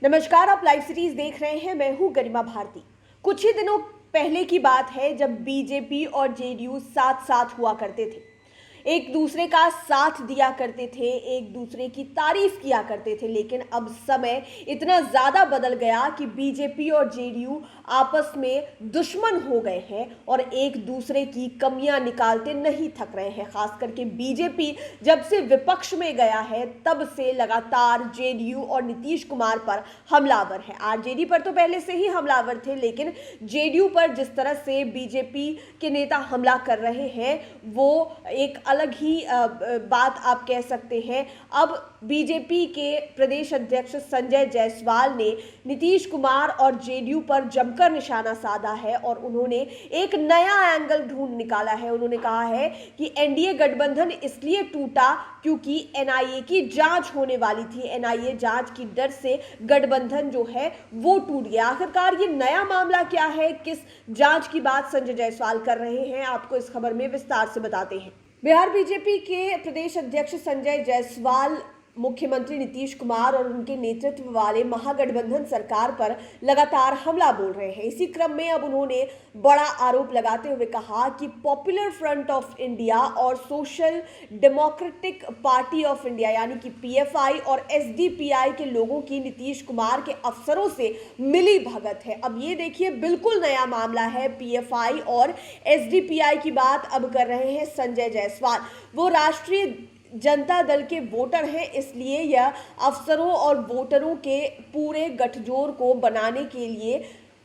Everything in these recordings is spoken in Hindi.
नमस्कार, आप लाइव सीरीज देख रहे हैं। मैं हूं गरिमा भारती। कुछ ही दिनों पहले की बात है जब बीजेपी और जेडीयू साथ साथ हुआ करते थे, एक दूसरे का साथ दिया करते थे, एक दूसरे की तारीफ किया करते थे। लेकिन अब समय इतना ज्यादा बदल गया कि बीजेपी और जेडीयू आपस में दुश्मन हो गए हैं और एक दूसरे की कमियां निकालते नहीं थक रहे हैं। खास करके बीजेपी जब से विपक्ष में गया है तब से लगातार जेडीयू और नीतीश कुमार पर हमलावर है। आरजेडी पर तो पहले से ही हमलावर थे, लेकिन जेडीयू पर जिस तरह से बीजेपी के नेता हमला कर रहे हैं वो एक अलग ही बात आप कह सकते हैं। अब बीजेपी के प्रदेश अध्यक्ष संजय जायसवाल ने नीतीश कुमार और जेडीयू पर जमकर निशाना साधा है और उन्होंने एक नया एंगल ढूंढ निकाला है। उन्होंने कहा है कि एनडीए गठबंधन इसलिए टूटा क्योंकि एनआईए की जांच होने वाली थी। एनआईए जांच की डर से गठबंधन जो है वो टूट गया। आखिरकार ये नया मामला क्या है, किस जांच की बात संजय जायसवाल कर रहे हैं, आपको इस खबर में विस्तार से बताते हैं। बिहार बीजेपी के प्रदेश अध्यक्ष संजय जायसवाल मुख्यमंत्री नीतीश कुमार और उनके नेतृत्व वाले महागठबंधन सरकार पर लगातार हमला बोल रहे हैं। इसी क्रम में अब उन्होंने बड़ा आरोप लगाते हुए कहा कि पॉपुलर फ्रंट ऑफ इंडिया और social democratic party of India यानी कि पीएफआई और एसडीपीआई के लोगों की नीतीश कुमार के अफसरों से मिली भगत है। अब ये देखिए, बिल्कुल नया मामला है। पीएफआई और एसडीपीआई की बात अब कर रहे हैं संजय जायसवाल। वो राष्ट्रीय जनता दल के वोटर हैं, इसलिए यह अफसरों और वोटरों के पूरे गठजोड़ को बनाने के लिए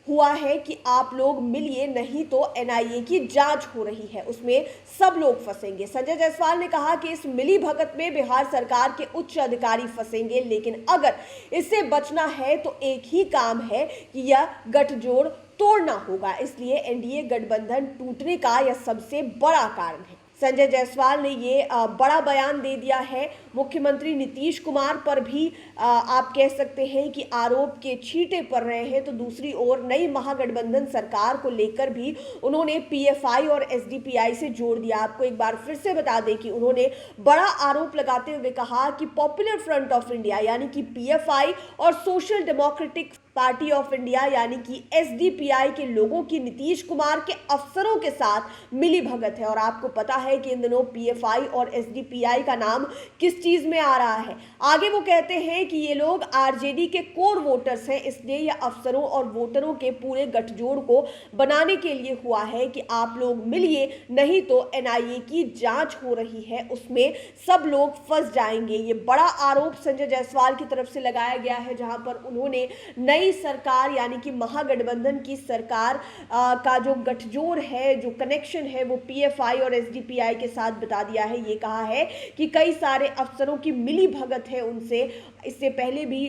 हुआ है कि आप लोग मिलिए, नहीं तो एनआईए की जांच हो रही है, उसमें सब लोग फंसेंगे। संजय जायसवाल ने कहा कि इस मिली भगत में बिहार सरकार के उच्च अधिकारी फंसेंगे, लेकिन अगर इससे बचना है तो एक ही काम है कि यह गठजोड़ तोड़ना होगा। इसलिए एनडीए गठबंधन टूटने का यह सबसे बड़ा कारण है। संजय जायसवाल ने ये बड़ा बयान दे दिया है। मुख्यमंत्री नीतीश कुमार पर भी आप कह सकते हैं कि आरोप के छींटे पड़ रहे हैं, तो दूसरी ओर नई महागठबंधन सरकार को लेकर भी उन्होंने पीएफआई और एसडीपीआई से जोड़ दिया। आपको एक बार फिर से बता दें कि उन्होंने बड़ा आरोप लगाते हुए कहा कि पॉपुलर फ्रंट ऑफ इंडिया यानी कि पीएफआई और social democratic party of India यानी कि एसडीपीआई के लोगों की नीतीश कुमार के अफसरों के साथ मिली भगत है। और आपको पता है कि इन दिनों पीएफआई और एसडीपीआई का नाम किस चीज में आ रहा है। आगे वो कहते हैं कि ये लोग आरजेडी के कोर वोटर्स हैं, इसलिए यह अफसरों और वोटरों के पूरे गठजोड़ को बनाने के लिए हुआ है कि आप लोग मिलिए, नहीं तो एनआईए की जांच हो रही है, उसमें सब लोग फंस जाएंगे। ये बड़ा आरोप संजय जायसवाल की तरफ से लगाया गया है, जहां पर उन्होंने नई सरकार यानी कि महागठबंधन की सरकार का जो गठजोड़ है, जो कनेक्शन है, वो पीएफआई और एसडीपीआई के साथ बता दिया है। ये कहा है कि कई सारे अफसरों की मिली भगत है उनसे। इससे पहले भी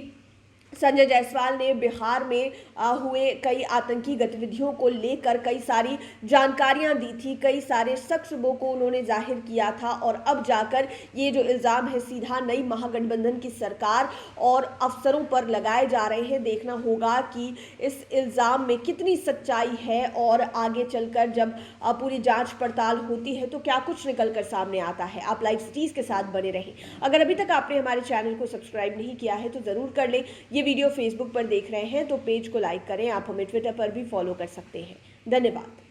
संजय जायसवाल ने बिहार में हुए कई आतंकी गतिविधियों को लेकर कई सारी जानकारियां दी थी, कई सारे शक शुबों को उन्होंने जाहिर किया था और अब जाकर ये जो इल्ज़ाम है सीधा नई महागठबंधन की सरकार और अफसरों पर लगाए जा रहे हैं। देखना होगा कि इस इल्ज़ाम में कितनी सच्चाई है और आगे चलकर जब पूरी जाँच पड़ताल होती है तो क्या कुछ निकल कर सामने आता है। आप लाइव सिटीज़ के साथ बने रहें। अगर अभी तक आपने हमारे चैनल को सब्सक्राइब नहीं किया है तो ज़रूर कर लें। ये वीडियो फेसबुक पर देख रहे हैं तो पेज को लाइक करें। आप हमें ट्विटर पर भी फॉलो कर सकते हैं। धन्यवाद।